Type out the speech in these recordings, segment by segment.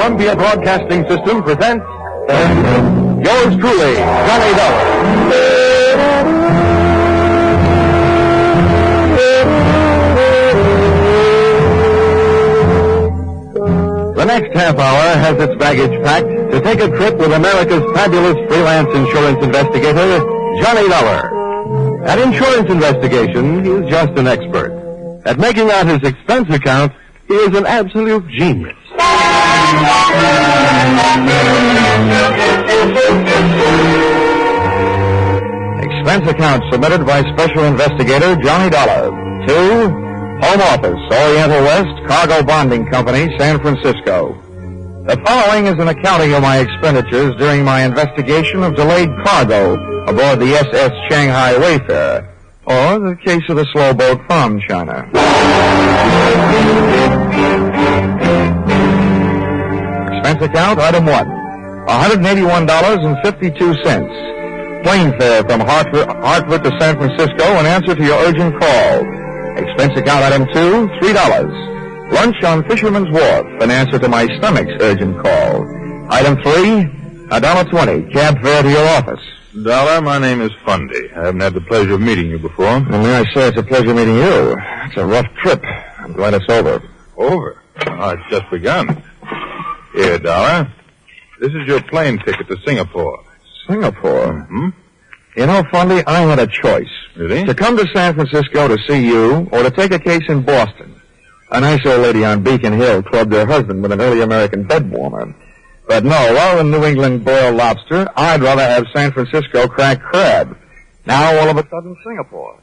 Columbia Broadcasting System presents yours truly, Johnny Dollar. The next half hour has its baggage packed to take a trip with America's fabulous freelance insurance investigator, Johnny Dollar. At insurance investigation, he is just an expert. At making out his expense account, he is an absolute genius. Expense account submitted by Special Investigator Johnny Dollar to Home Office, Oriental West, Cargo Bonding Company, San Francisco. The following is an accounting of my expenditures during my investigation of delayed cargo aboard the SS Shanghai Wayfarer, or the case of the slow boat from China. Expense account, item 1, $181.52. Plane fare from Hartford to San Francisco in answer to your urgent call. Expense account, item 2, $3. Lunch on Fisherman's Wharf in answer to my stomach's urgent call. Item 3, $1.20. Cab fare to your office. Dollar, my name is Fundy. I haven't had the pleasure of meeting you before. Well, may I say it's a pleasure meeting you. It's a rough trip. I'm glad it's over. Over? Oh, it's just begun. Here, Dollar. This is your plane ticket to Singapore. Singapore? Mm-hmm. You know, Fundy, I had a choice. Really? To come to San Francisco to see you, or to take a case in Boston. A nice old lady on Beacon Hill clubbed her husband with an early American bed warmer. But no, rather than New England boiled lobster, I'd rather have San Francisco cracked crab. Now, all of a sudden, Singapore.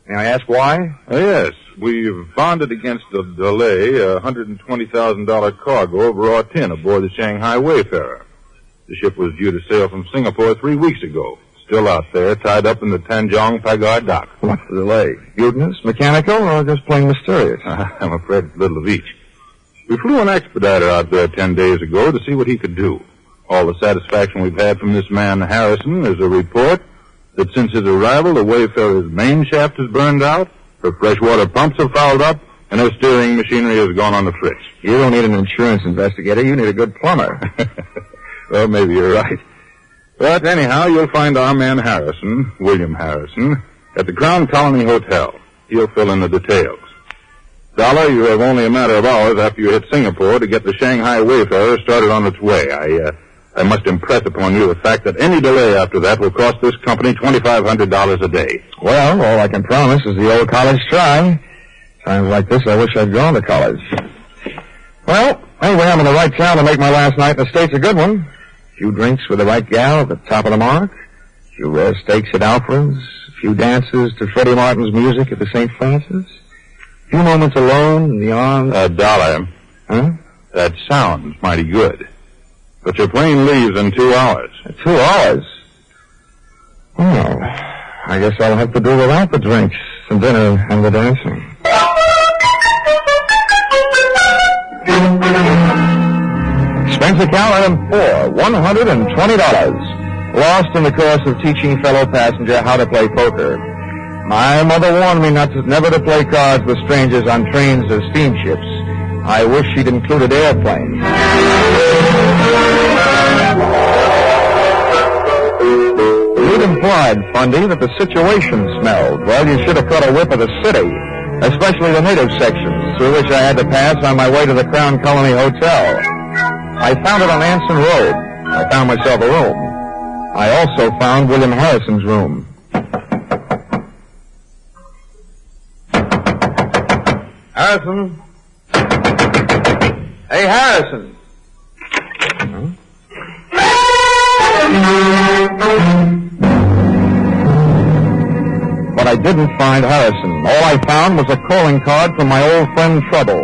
May I ask why? Oh, yes. We've bonded against the delay a $120,000 cargo of raw tin aboard the Shanghai Wayfarer. The ship was due to sail from Singapore 3 weeks ago. Still out there, tied up in the Tanjong Pagar dock. What's the delay? Mutinous, mechanical, or just plain mysterious? I'm afraid it's a little of each. We flew an expediter out there 10 days ago to see what he could do. All the satisfaction we've had from this man, Harrison, is a report that since his arrival, the Wayfarer's main shaft is burned out, her freshwater pumps are fouled up, and her steering machinery has gone on the fritz. You don't need an insurance investigator. You need a good plumber. Well, maybe you're right. But anyhow, you'll find our man Harrison, William Harrison, at the Crown Colony Hotel. He'll fill in the details. Dollar, you have only a matter of hours after you hit Singapore to get the Shanghai Wayfarer started on its way. I must impress upon you the fact that any delay after that will cost this company $2,500 a day. Well, all I can promise is the old college try. Times like this, I wish I'd gone to college. Well, anyway, I'm in the right town to make my last night in the States a good one. A few drinks with the right gal at the top of the mark. A few rare steaks at Alfred's. A few dances to Freddie Martin's music at the St. Francis. A few moments alone in the arms... Dollar. Huh? That sounds mighty good. But your plane leaves in 2 hours. 2 hours? Well, I guess I'll have to do without the drinks, the dinner, and the dancing. Expense account item 4, $120. Lost in the course of teaching fellow passenger how to play poker. My mother warned me never to play cards with strangers on trains or steamships. I wish she'd included airplanes. You'd implied, Fundy, that the situation smelled. Well, you should have caught a whiff of the city, especially the native sections, through which I had to pass on my way to the Crown Colony Hotel. I found it on Anson Road. I found myself a room. I also found William Harrison's room. Harrison? Hey, Harrison. But I didn't find Harrison. All I found was a calling card from my old friend Trouble.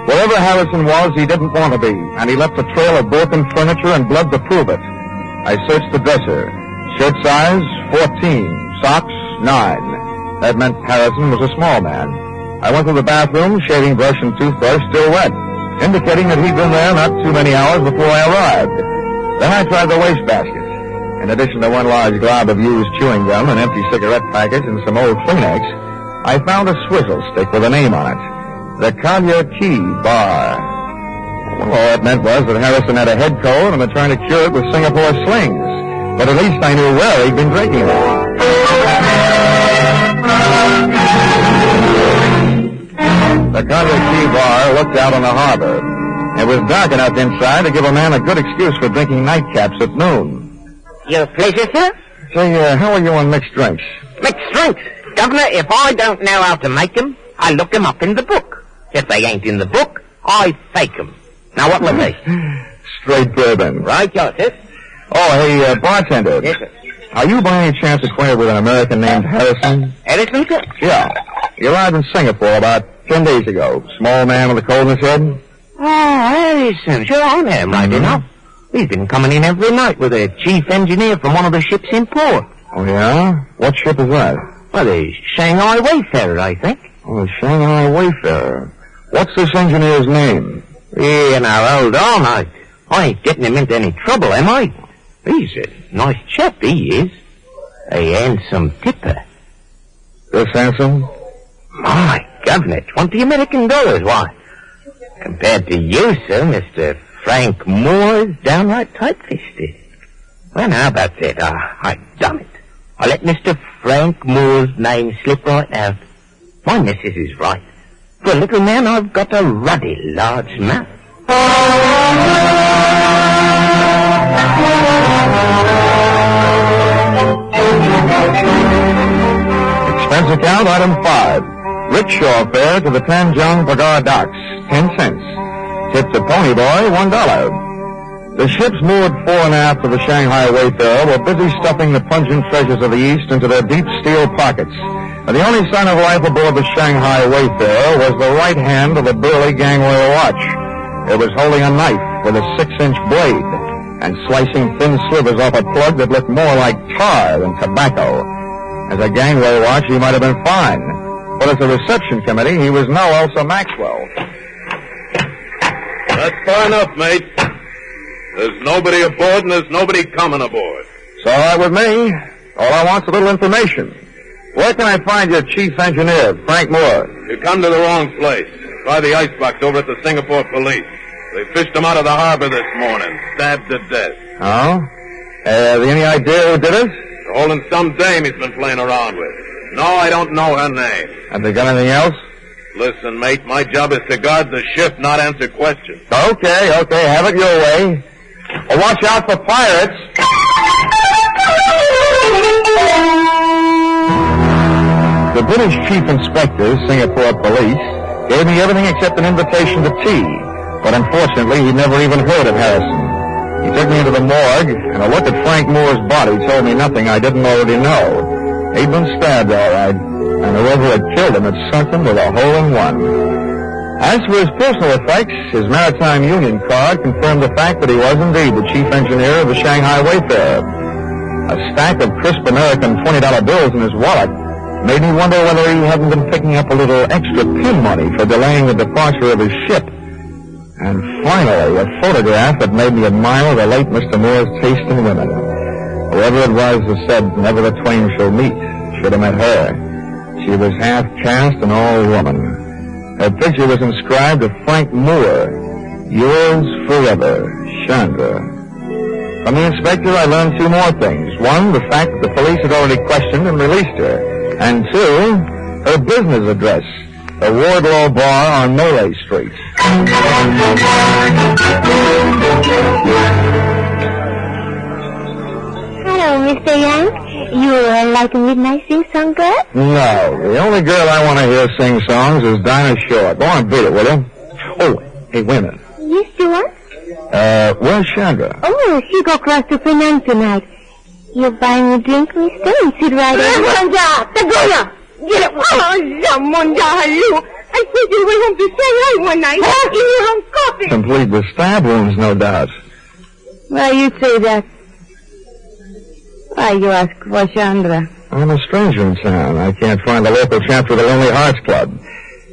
Wherever Harrison was, he didn't want to be, and he left a trail of broken furniture and blood to prove it. I searched the dresser. Shirt size, 14. Socks, 9. That meant Harrison was a small man. I went to the bathroom, shaving brush and toothbrush still wet, indicating that he'd been there not too many hours before I arrived. Then I tried the wastebasket. In addition to one large glob of used chewing gum, an empty cigarette package, and some old Kleenex, I found a swizzle stick with a name on it. The Collier Key Bar. Well, all it meant was that Harrison had a head cold and was trying to cure it with Singapore slings. But at least I knew where he'd been drinking it. The Collier Key Bar looked out on the harbor. It was dark enough inside to give a man a good excuse for drinking nightcaps at noon. Your pleasure, sir? Say, how are you on mixed drinks? Mixed drinks? Governor, if I don't know how to make 'em, I look 'em up in the book. If they ain't in the book, I fake 'em. Now, what will they? Straight bourbon. Right, Joseph. Oh, hey, bartender. Yes, sir. Are you by any chance acquainted with an American named Harrison? Edison, sir? Yeah. He arrived in Singapore about 10 days ago. Small man with a cold in his head. Oh, Harrison. Sure, I know him right enough. He's been coming in every night with a chief engineer from one of the ships in port. Oh, yeah? What ship is that? Well, the Shanghai Wayfarer, I think. Oh, the Shanghai Wayfarer. What's this engineer's name? You know, hold on. I ain't getting him into any trouble, am I? He's a nice chap, he is. A handsome tipper. This handsome? My governor, $20 American. Why? Compared to you, sir, Mr. Frank Moore is downright tight-fisted. Well, how about that? I've done it. I let Mr. Frank Moore's name slip right out. My missus is right. For a little man, I've got a ruddy large mouth. Expense account, item 5. Rickshaw fare to the Tanjung Pagar docks, 10 cents. Tip to Ponyboy, $1. The ships moored fore and aft of the Shanghai Wayfarer were busy stuffing the pungent treasures of the East into their deep steel pockets. And the only sign of life aboard the Shanghai Wayfarer was the right hand of the burly gangway watch. It was holding a knife with a 6-inch blade and slicing thin slivers off a plug that looked more like tar than tobacco. As a gangway watch, he might have been fine. But as a reception committee, he was no Elsa Maxwell. That's far enough, mate. There's nobody aboard and there's nobody coming aboard. It's all right with me. All I want's a little information. Where can I find your chief engineer, Frank Moore? You come to the wrong place. Try the icebox over at the Singapore police. They fished him out of the harbor this morning, stabbed to death. Oh? Any idea who did it? They're holding some dame he's been playing around with. No, I don't know her name. Have they got anything else? Listen, mate, my job is to guard the ship, not answer questions. Okay, have it your way. Well, watch out for pirates. The British Chief Inspector, Singapore Police, gave me everything except an invitation to tea. But unfortunately, he'd never even heard of Harrison. He took me into the morgue, and a look at Frank Moore's body told me nothing I didn't already know. He'd been stabbed, all right, and whoever had killed him had sunk him with a hole-in-one. As for his personal effects, his Maritime Union card confirmed the fact that he was indeed the chief engineer of the Shanghai Wayfarer. A stack of crisp American $20 bills in his wallet made me wonder whether he hadn't been picking up a little extra pin money for delaying the departure of his ship. And finally, a photograph that made me admire the late Mr. Moore's taste in women. Whoever it was who said, "Never the twain shall meet," should have met her. She was half caste and all woman. Her picture was inscribed to Frank Moore, "Yours forever, Chandra." From the inspector, I learned 2 more things. 1, the fact that the police had already questioned and released her. And 2, her business address, the Wardlaw Bar on Malay Street. Hello, Mr. Young. You like a midnight sing-song girl? No, the only girl I want to hear sing songs is Dinah Shore. Go on, beat it, will you? Oh, hey, wait a minute. Yes, you are? Where's Chandra? Oh, she go across to Penang tonight. You buying a drink, mister? And sit right in. Monja! Tagoya! Get it! Oh, Monja, hello! I said you went home to Shanghai one night. In your own coffee. Complete with stab wounds, no doubt. Why you say that? Why you ask for Chandra? I'm a stranger in town. I can't find the local chapter of the Lonely Hearts Club.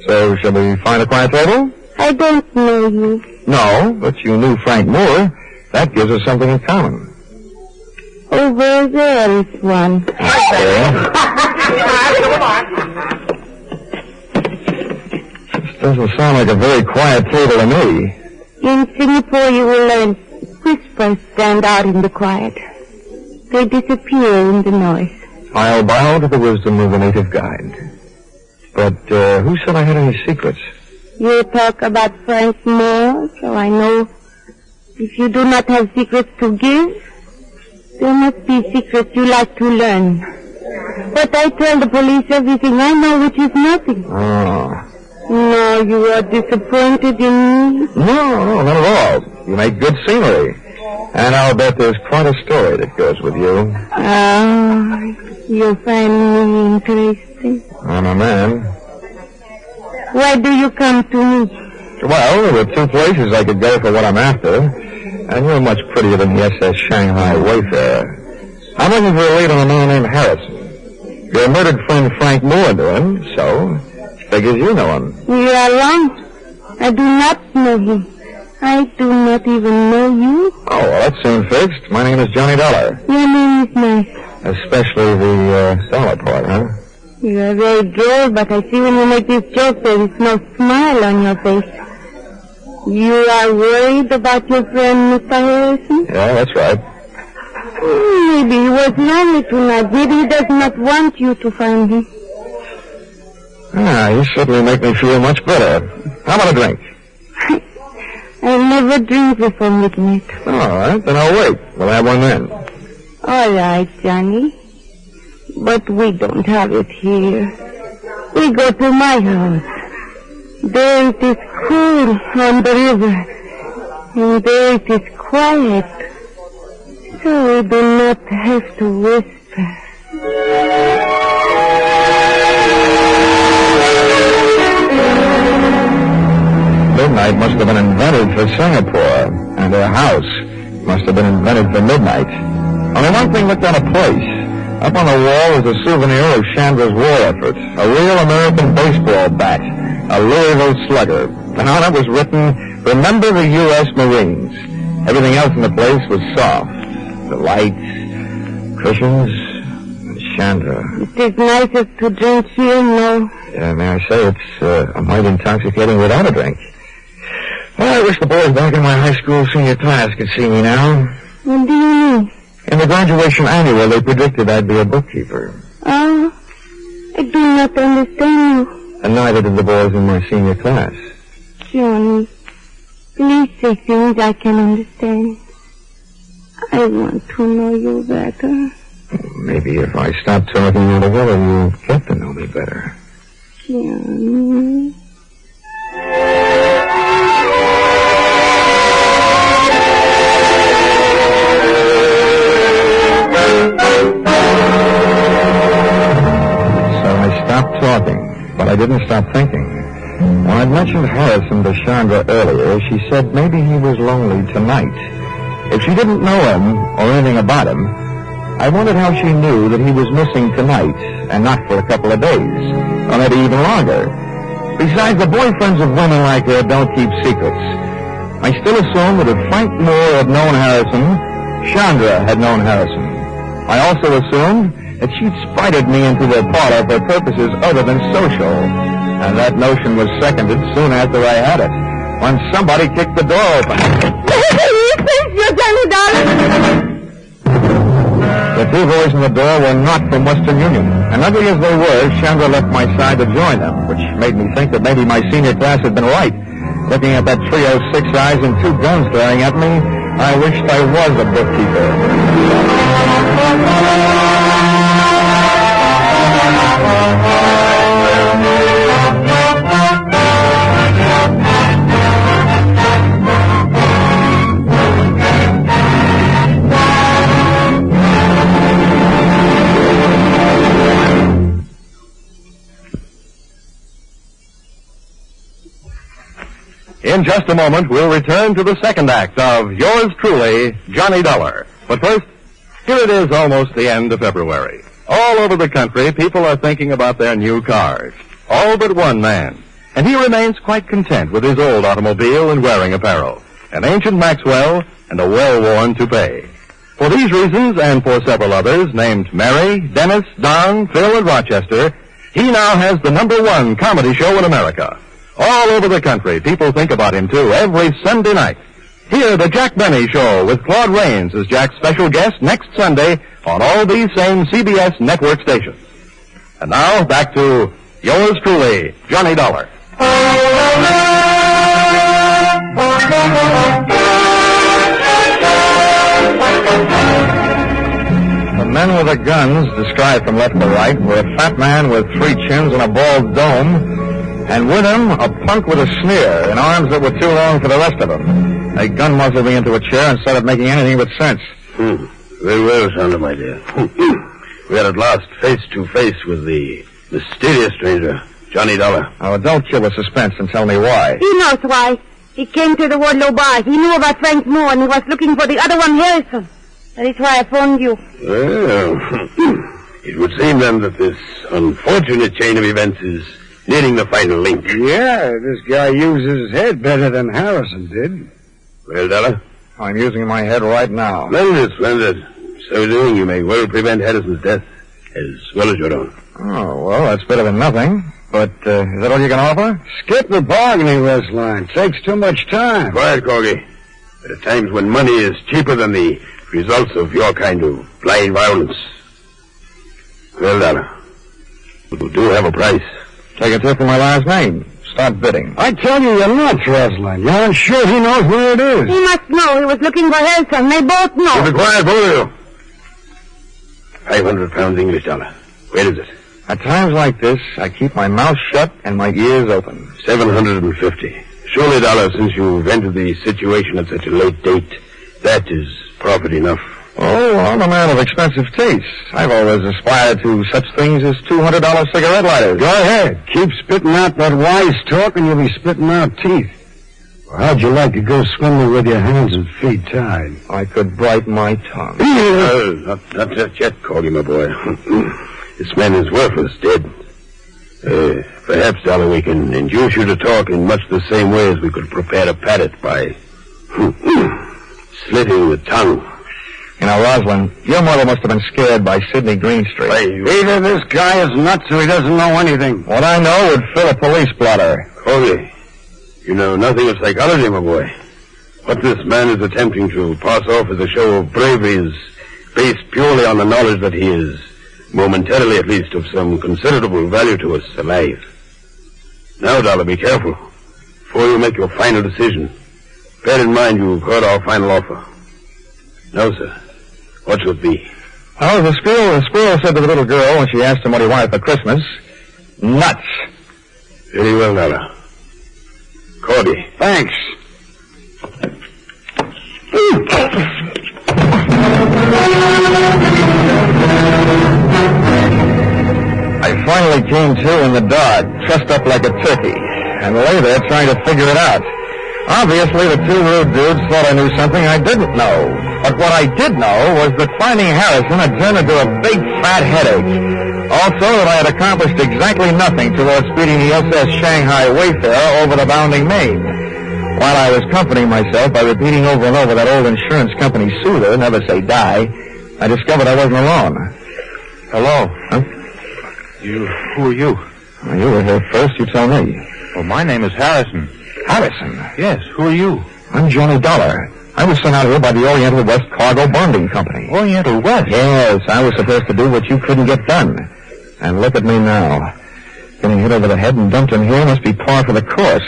So, shall we find a quiet table? I don't know you. No, but you knew Frank Moore. That gives us something in common. Over there is one. Okay. This doesn't sound like a very quiet table to me. In Singapore, you will learn whispers stand out in the quiet. They disappear in the noise. I'll bow to the wisdom of the native guide. But who said I had any secrets? You talk about Frank Moore, so I know if you do not have secrets to give, there must be secrets you like to learn. But I tell the police everything I know, which is nothing. Oh. No, you are disappointed in me? No, not at all. You make good scenery. And I'll bet there's quite a story that goes with you. You find me interesting. I'm a man. Why do you come to me? Well, there are 2 places I could go for what I'm after. And you're much prettier than the SS Shanghai Wayfarer. I'm looking for a lead on a man named Harrison. Your murdered friend Frank Moore knew him, so figures you know him. You are wrong. I do not know him. I do not even know you. Oh, well, that's soon fixed. My name is Johnny Dollar. Your name is nice. Especially the dollar part, huh? You are very droll, but I see when you make this joke there is no smile on your face. You are worried about your friend, Mr. Harrison? Yeah, that's right. Maybe he was lonely tonight. Maybe he does not want you to find him. You certainly make me feel much better. How about a drink? I never drink before midnight. All right, then I'll wait. We'll have one then. All right, Johnny. But we don't have it here. We go to my house. There it is cool on the river. And there it is quiet. So we do not have to whisper. Midnight must have been invented for Singapore, and her house must have been invented for midnight. Only one thing looked out of place. Up on the wall was a souvenir of Chandra's war effort, a real American baseball bat, a Louisville Slugger. And on it was written, "Remember the U.S. Marines." Everything else in the place was soft. The lights, cushions, and Chandra. It is nicer to drink here, no? May I say it's a mite intoxicating without a drink. Well, I wish the boys back in my high school senior class could see me now. What do you mean? In the graduation annual, they predicted I'd be a bookkeeper. Oh, I do not understand you. And neither did the boys in my senior class. Johnny, please say things I can understand. I want to know you better. Maybe if I stop talking altogether, you'll get to know me better. Johnny. Talking, but I didn't stop thinking. When I'd mentioned Harrison to Chandra earlier, she said maybe he was lonely tonight. If she didn't know him or anything about him, I wondered how she knew that he was missing tonight and not for a couple of days, or maybe even longer. Besides, the boyfriends of women like her don't keep secrets. I still assumed that if Frank Moore had known Harrison, Chandra had known Harrison. I also assumed that she'd spited me into their parlor for purposes other than social. And that notion was seconded soon after I had it, when somebody kicked the door open. You Johnny Dollar. The 2 boys in the door were not from Western Union. And ugly as they were, Chandra left my side to join them, which made me think that maybe my senior class had been right. Looking at that trio of 6 eyes and 2 guns staring at me, I wished I was a bookkeeper. In just a moment, we'll return to the second act of Yours Truly, Johnny Dollar. But first, here it is almost the end of February. All over the country, people are thinking about their new cars. All but one man. And he remains quite content with his old automobile and wearing apparel. An ancient Maxwell and a well-worn toupee. For these reasons, and for several others, named Mary, Dennis, Don, Phil, and Rochester, he now has the #1 comedy show in America. All over the country, people think about him, too, every Sunday night. Hear The Jack Benny Show with Claude Rains as Jack's special guest next Sunday on all these same CBS network stations. And now, back to yours truly, Johnny Dollar. The men with the guns, described from left to right, were a fat man with 3 chins and a bald dome, and with him, a punk with a sneer and arms that were too long for the rest of them. They gun muzzled me into a chair and started making anything but sense. Very well, Sandra, my dear. We are at last face to face with the mysterious stranger, Johnny Dollar. Oh, don't kill the suspense and tell me why. He knows why. He came to the Wardlow bar. He knew about Frank Moore, and he was looking for the other one, Harrison. That is why I phoned you. Well, it would seem then that this unfortunate chain of events is nearing the final link. Yeah, this guy uses his head better than Harrison did. Well, Dollar? I'm using my head right now. Splendid. So doing, you may well prevent Harrison's death as well as your own. Oh, well, that's better than nothing. But is that all you can offer? Skip the bargaining list line. Takes too much time. Quiet, Corgi. There are times when money is cheaper than the results of your kind of blind violence. Well, Dollar, you do have a price. Take a tip from my last name. Start bidding. I tell you, you're nuts, Rosalind. You aren't sure he knows where it is. He must know. He was looking for Harrison. They both know. Keep it quiet, both of you. 500 pounds English dollar. Where is it? At times like this, I keep my mouth shut and my ears open. 750. Surely, Dollar, since you've entered the situation at such a late date, that is profit enough. Oh, I'm a man of expensive taste. I've always aspired to such things as $200 cigarette lighters. Go ahead. Keep spitting out that wise talk and you'll be spitting out teeth. Well, how'd you like to go swimming with your hands and feet tied? I could bite my tongue. Not just yet, Corgi, my boy. This man is worthless, dead. Perhaps, Dollar, we can induce you to talk in much the same way as we could prepare a paddock by slitting the tongue. You know, Rosalind, your mother must have been scared by Sidney Greenstreet. Either this guy is nuts or he doesn't know anything. What I know would fill a police blotter. Corgi, you know nothing of psychology, my boy. What this man is attempting to pass off as a show of bravery is based purely on the knowledge that he is, momentarily at least, of some considerable value to us alive. Now, Dollar, be careful. Before you make your final decision, bear in mind you've heard our final offer. No, sir. What should be? Oh, the squirrel said to the little girl when she asked him what he wanted for Christmas, nuts. Very well, Dollar. Corgi. Thanks. I finally came to in the dark, trussed up like a turkey, and lay there trying to figure it out. Obviously, the 2 rude dudes thought I knew something I didn't know. But what I did know was that finding Harrison had turned into a big, fat headache. Also, that I had accomplished exactly nothing towards speeding the SS Shanghai Wayfarer over the bounding Maine. While I was comforting myself by repeating over and over that old insurance company soother, never say die, I discovered I wasn't alone. Hello. Huh? Who are you? Well, you were here first. You tell me. Well, my name is Harrison. Harrison? Yes, who are you? I'm Johnny Dollar. I was sent out here by the Oriental West Cargo Bonding Company. Oriental West? Yes, I was supposed to do what you couldn't get done. And look at me now. Getting hit over the head and dumped in here must be par for the course.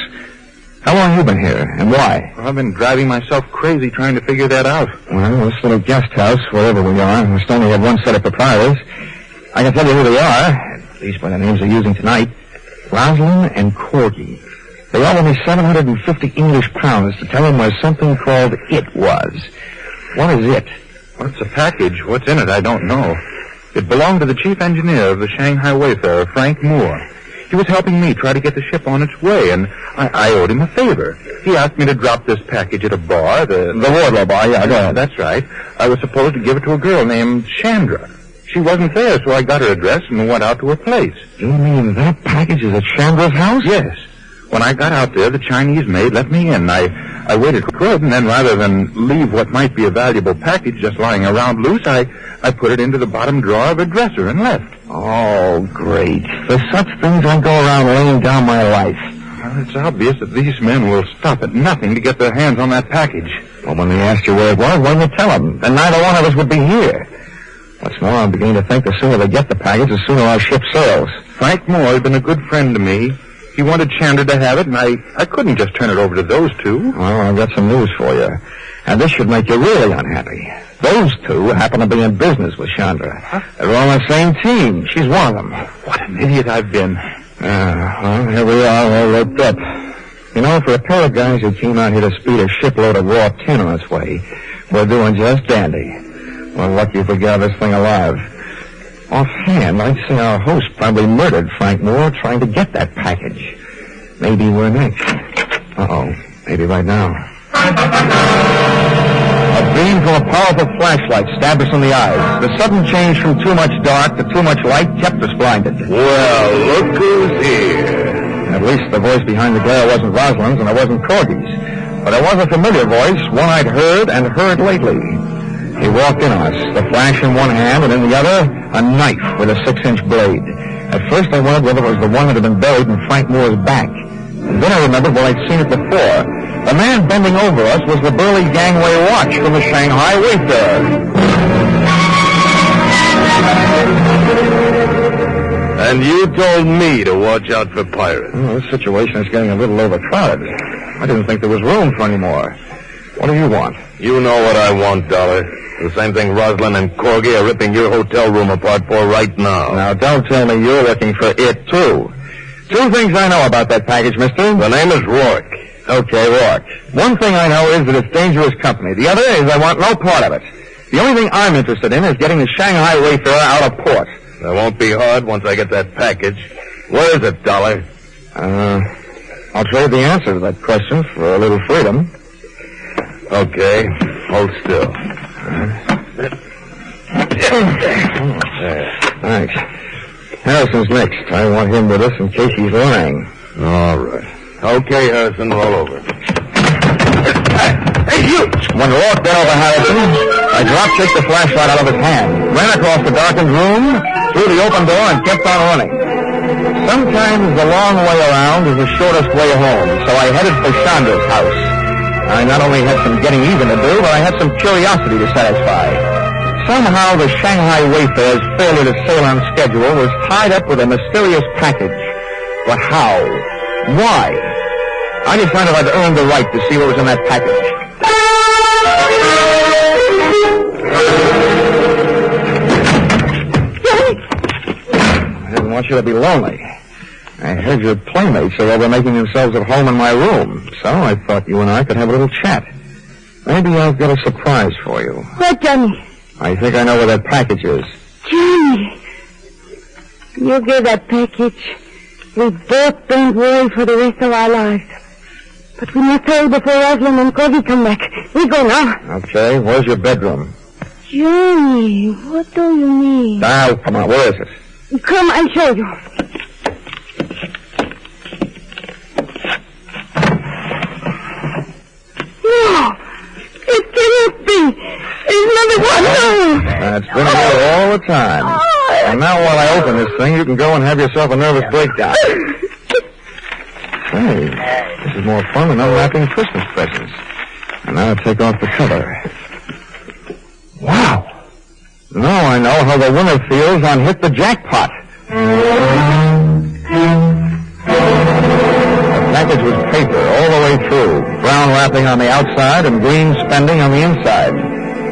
How long have you been here, and why? Well, I've been driving myself crazy trying to figure that out. Well, this little guest house, wherever we are, must only have one set of proprietors. I can tell you who they are, at least by the names they're using tonight. Rosalind and Corgi. They owe me 750 English pounds to tell them where something called It was. What is It? Well, it's a package. What's in it, I don't know. It belonged to the chief engineer of the Shanghai Wayfarer, Frank Moore. He was helping me try to get the ship on its way, and I owed him a favor. He asked me to drop this package at a bar, the Wardlow bar, yeah, go ahead. That's right. I was supposed to give it to a girl named Chandra. She wasn't there, so I got her address and went out to her place. You mean that package is at Chandra's house? Yes. When I got out there, the Chinese maid let me in. I waited for good, and then rather than leave what might be a valuable package just lying around loose, I put it into the bottom drawer of a dresser and left. Oh, great. For such things, I go around laying down my life. Well, it's obvious that these men will stop at nothing to get their hands on that package. Well, when they asked you where it was, why didn't you tell them? Then neither one of us would be here. What's more, I'm beginning to think the sooner they get the package, the sooner our ship sails. Frank Moore has been a good friend to me. He wanted Chandler to have it, and I couldn't just turn it over to those two. Well, I've got some news for you. And this should make you really unhappy. Those two happen to be in business with Chandra. Huh? They're on the same team. She's one of them. What an idiot I've been. Well, here we are, all roped up. You know, for a pair of guys who came out here to speed a shipload of raw tin on its way, we're doing just dandy. We're lucky if we got this thing alive. Offhand, I'd say our host probably murdered Frank Moore trying to get that package. Maybe we're next. Uh-oh. Maybe right now. A beam from a powerful flashlight stabbed us in the eyes. The sudden change from too much dark to too much light kept us blinded. Well, look who's here. At least the voice behind the glare wasn't Rosalind's and it wasn't Corky's. But it was a familiar voice, one I'd heard and heard lately. He walked in on us, the flash in one hand, and in the other, a knife with a 6-inch blade. At first I wondered whether it was the one that had been buried in Frank Moore's back. And then I remembered where I'd seen it before. The man bending over us was the burly gangway watch from the Shanghai Wayfarer. And you told me to watch out for pirates. Well, this situation is getting a little overcrowded. I didn't think there was room for any more. What do you want? You know what I want, Dollar. The same thing Rosalind and Corgi are ripping your hotel room apart for right now. Now, don't tell me you're looking for it, too. Two things I know about that package, mister. The name is Rourke. Okay, Rourke. One thing I know is that it's dangerous company. The other is I want no part of it. The only thing I'm interested in is getting the Shanghai Wayfarer out of port. That won't be hard once I get that package. Where is it, Dollar? I'll trade the answer to that question for a little freedom. Okay, hold still. Thanks. Harrison's next. I want him with us in case he's lying. All right. Okay, Harrison, roll over. Hey, you! When Rourke bent over Harrison, I drop-kicked the flashlight out of his hand, ran across the darkened room, through the open door, and kept on running. Sometimes the long way around is the shortest way home, so I headed for Chandra's house. I not only had some getting even to do, but I had some curiosity to satisfy. Somehow the Shanghai Wayfarer's failure to sail on schedule was tied up with a mysterious package. But how? Why? I decided I'd earned the right to see what was in that package. I didn't want you to be lonely. I heard your playmates are over making themselves at home in my room, so I thought you and I could have a little chat. Maybe I've got a surprise for you. What, Johnny? I think I know where that package is. Johnny, you get that package. We both don't worry for the rest of our lives. But we must hurry before Rosalind and Cody come back. We go now. Okay, where's your bedroom? Johnny, what do you mean? Now, come on, where is it? Come, I'll show you. No, it cannot be. There's another one. No. It's been here all the time. And now while I open this thing, you can go and have yourself a nervous breakdown. Say, this is more fun than unwrapping Christmas presents. And now take off the cover. Wow. Now I know how the winner feels on Hit the Jackpot. The package was paper all the way through, brown wrapping on the outside and green spending on the inside.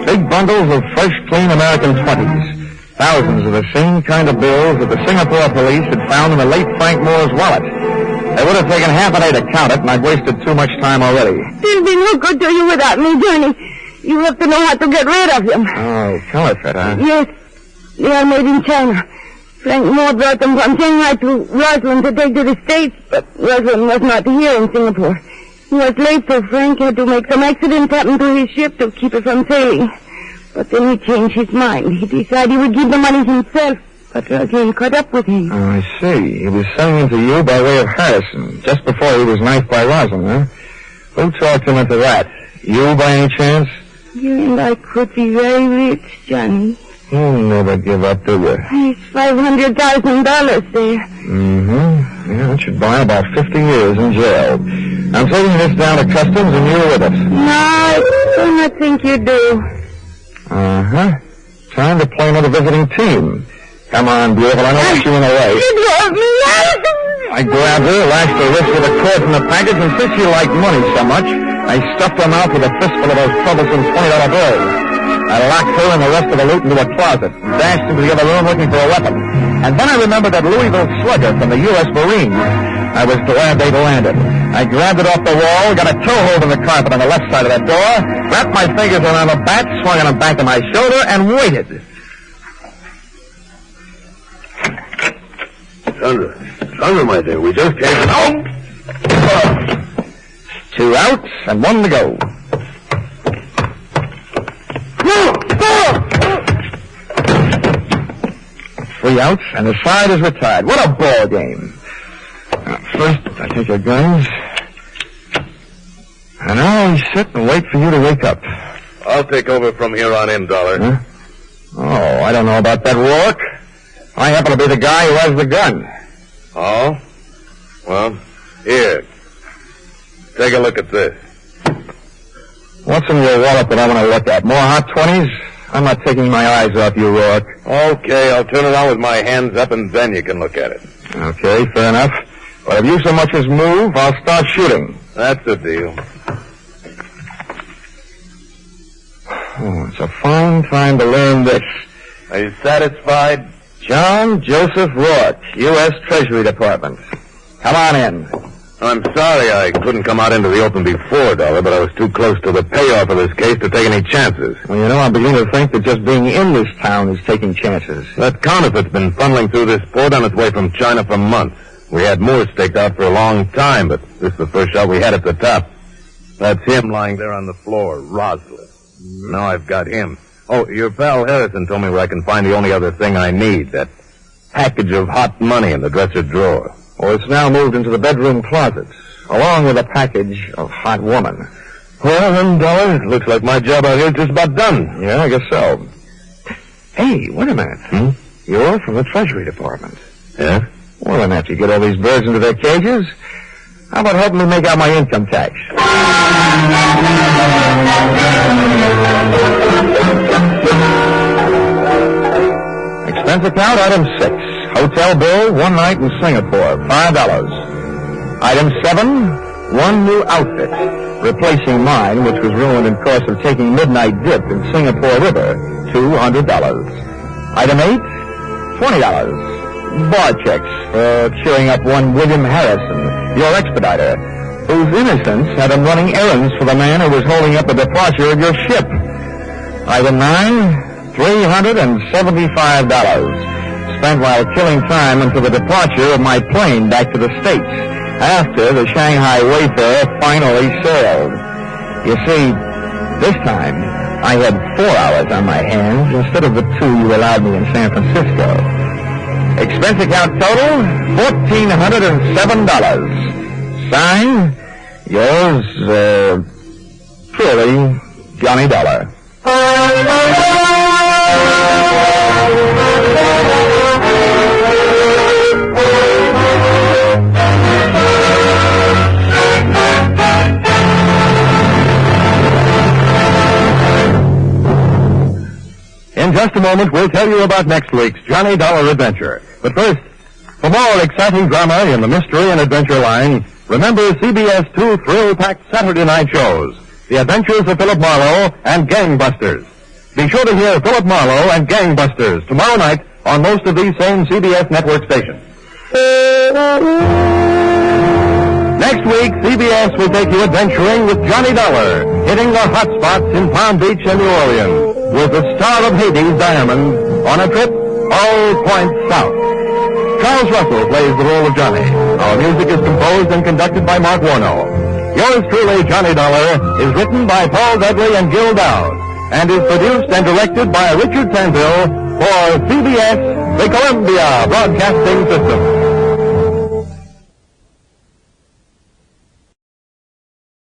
Big bundles of fresh, clean American 20s. Thousands of the same kind of bills that the Singapore police had found in the late Frank Moore's wallet. It would have taken half a day to count it, and I'd wasted too much time already. There'll be no good to you without me, Johnny. You have to know how to get rid of them. Oh, counterfeit, huh? Yes. They are made in China. Frank Moore brought them from Shanghai to Rosalind to take to the States, but Rosalind was not here in Singapore. He was late, so Frank had to make some accident happen to his ship to keep it from sailing. But then he changed his mind. He decided he would give the money himself, but Rosalind caught up with him. Oh, I see. He was selling them to you by way of Harrison, just before he was knifed by Rosalind, huh? Who talked him into that? You, by any chance? You and I could be very rich, Johnny. You never give up, do you? There's $500,000 there. Mm-hmm. Yeah, that should buy about 50 years in jail. I'm taking this down to customs and you're with us. No, I do not think you do. Uh-huh. Time to play another visiting team. Come on, beautiful. I know what you in the way. You drove me out. I grabbed her, lashed her wrist with a cord from the package, and since she liked money so much, I stuffed her mouth with a fistful of those troublesome $20 bills. I locked her and the rest of the loot into a closet, and dashed into the other room looking for a weapon. And then I remembered that Louisville Slugger from the U.S. Marines. I was glad they'd landed. I grabbed it off the wall, got a toehold in the carpet on the left side of that door, wrapped my fingers around the bat, swung on the back of my shoulder, and waited. Sandra, my dear, we just came... Oh! 2 out and 1 to go. Three outs, and the side is retired. What a ball game. First, I take your guns. And now we sit and wait for you to wake up. I'll take over from here on in, Dollar. Huh? Oh, I don't know about that, Rourke. I happen to be the guy who has the gun. Oh? Well, here. Take a look at this. What's in your wallet that I want to look at? More hot 20s? I'm not taking my eyes off you, Rourke. Okay, I'll turn around with my hands up and then you can look at it. Okay, fair enough. But if you so much as move, I'll start shooting. That's the deal. Oh, it's a fine time to learn this. Are you satisfied? John Joseph Rourke, U.S. Treasury Department. Come on in. I'm sorry I couldn't come out into the open before, Dollar, but I was too close to the payoff of this case to take any chances. Well, you know, I'm beginning to think that just being in this town is taking chances. That counterfeit's been funneling through this port on its way from China for months. We had more staked out for a long time, but this is the first shot we had at the top. That's him lying there on the floor, Roslin. Now I've got him. Oh, your pal Harrison told me where I can find the only other thing I need, that package of hot money in the dresser drawer. Well, it's now moved into the bedroom closet, along with a package of hot woman. Well, then, Dollar, it looks like my job out here is just about done. Yeah, I guess so. Hey, wait a minute. You're from the Treasury Department. Yeah? Well, then after you get all these birds into their cages, how about helping me make out my income tax? Expense account, item 6. Hotel bill, 1 night in Singapore, $5. Item 7, 1 new outfit, replacing mine, which was ruined in course of taking midnight dip in Singapore River, $200. Item 8, $20. Bar checks for cheering up one William Harrison, your expediter, whose innocence had him running errands for the man who was holding up the departure of your ship. Item 9, $375. Spent while killing time until the departure of my plane back to the States, after the Shanghai Wayfarer finally sailed. You see, this time, I had 4 hours on my hands instead of the 2 you allowed me in San Francisco. Expense account total, $1,407. Signed, yours, truly, Johnny Dollar. In just a moment, we'll tell you about next week's Johnny Dollar adventure. But first, for more exciting drama in the mystery and adventure line, remember CBS 2 thrill-packed Saturday night shows, The Adventures of Philip Marlowe and Gangbusters. Be sure to hear Philip Marlowe and Gangbusters tomorrow night on most of these same CBS network stations. Next week, CBS will take you adventuring with Johnny Dollar, hitting the hot spots in Palm Beach and New Orleans, with the star of Hades, Diamond, on a trip all points south. Charles Russell plays the role of Johnny. Our music is composed and conducted by Mark Warno. Yours truly, Johnny Dollar, is written by Paul Dudley and Gil Dowd, and is produced and directed by Richard Sanville for CBS, the Columbia Broadcasting System.